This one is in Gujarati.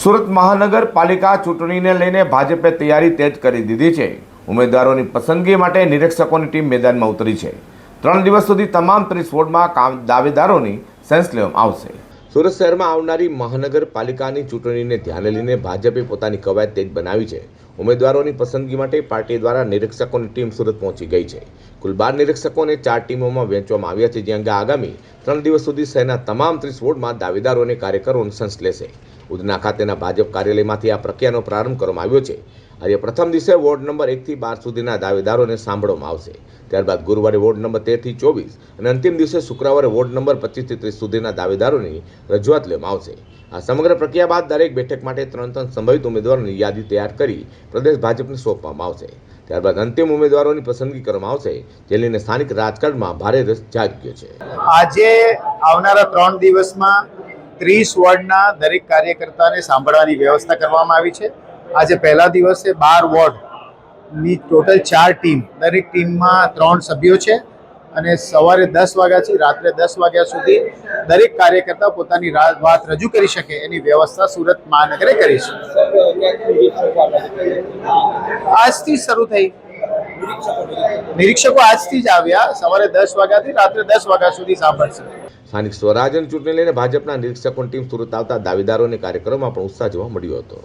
સુરત મહાનગરપાલિકા ચૂંટણીને લઈને ભાજપે તૈયારી તેજ કરી દીધી છે। ઉમેદવારોની પસંદગી માટે નિરીક્ષકોની ટીમ મેદાનમાં ઉતરી છે। 3 દિવસ સુધી તમામ 30 વોર્ડમાં દાવેદારોની સેન્સ લેવામાં આવશે। સુરત શહેરમાં આવનારી મહાનગરપાલિકાની ચૂંટણીને ધ્યાને લઈને ભાજપે પોતાની કવાયત તેજ બનાવી છે। ઉમેદવારોની પસંદગી માટે પાર્ટી દ્વારા નિરીક્ષકોની ટીમ સુરત પહોંચી ગઈ છે। કુલ 12 નિરીક્ષકોને 4 ટીમોમાં વહેંચવામાં આવ્યા છે, જ્યાં આગામી 3 દિવસ સુધી શહેરના તમામ 30 વોર્ડમાં દાવેદારો અને કાર્યકરોની સેન્સ લેશે। ઉધના ખાતેના ભાજપ કાર્યાલયમાંથી આ પ્રક્રિયાનો પ્રારંભ કરવામાં આવ્યો છે। આજે પ્રથમ દિવસે વોર્ડ નંબર 1 થી 12 સુધીના દાવેદારોને સાંભળવામાં આવશે। ત્યારબાદ ગુરુવારે વોર્ડ નંબર 13 થી 24 અને અંતિમ દિવસે શુક્રવારે વોર્ડ નંબર 25 થી 30 સુધીના દાવેદારોની રજૂઆત લેવામાં આવશે। આ સમગ્ર પ્રક્રિયા બાદ દરેક બેઠક માટે 3 સંભવિત ઉમેદવારોની યાદી તૈયાર કરી પ્રદેશ ભાજપને સોંપવામાં આવશે। ત્યારબાદ અંતિમ ઉમેદવારોની પસંદગી કરવામાં આવશે, જે લઈને સ્થાનિક રાજકારણમાં ભારે રસ જાગ્યો છે। આજે આવનારા 3 દિવસમાં 30 વોર્ડના દરેક કાર્યકર્તાને સાંભળવાની વ્યવસ્થા કરવામાં આવી છે। આજે પહેલા દિવસે 12 વોર્ડની ટોટલ 4 ટીમ, દરેક ટીમમાં 3 સભ્યો છે અને સવારે 10 વાગ્યાથી રાત્રે 10 વાગ્યા સુધી દરેક કાર્યકર્તા પોતાની વાત રજૂ કરી શકે એની વ્યવસ્થા સુરત મહાનગરે કરી છે। આજથી શરૂ થઈ, નિરીક્ષકો આજથી જ આવ્યા, સવારે 10 વાગ્યાથી રાત્રે 10 વાગ્યા સુધી સાંભળશે। સ્થાનિક સ્વરાજ્યની ચૂંટણી લઈને ભાજપના નિરીક્ષકોની ટીમ સુરત આવતા દાવેદારો અને કાર્યકરોમાં પણ ઉત્સાહ જોવા મળ્યો હતો।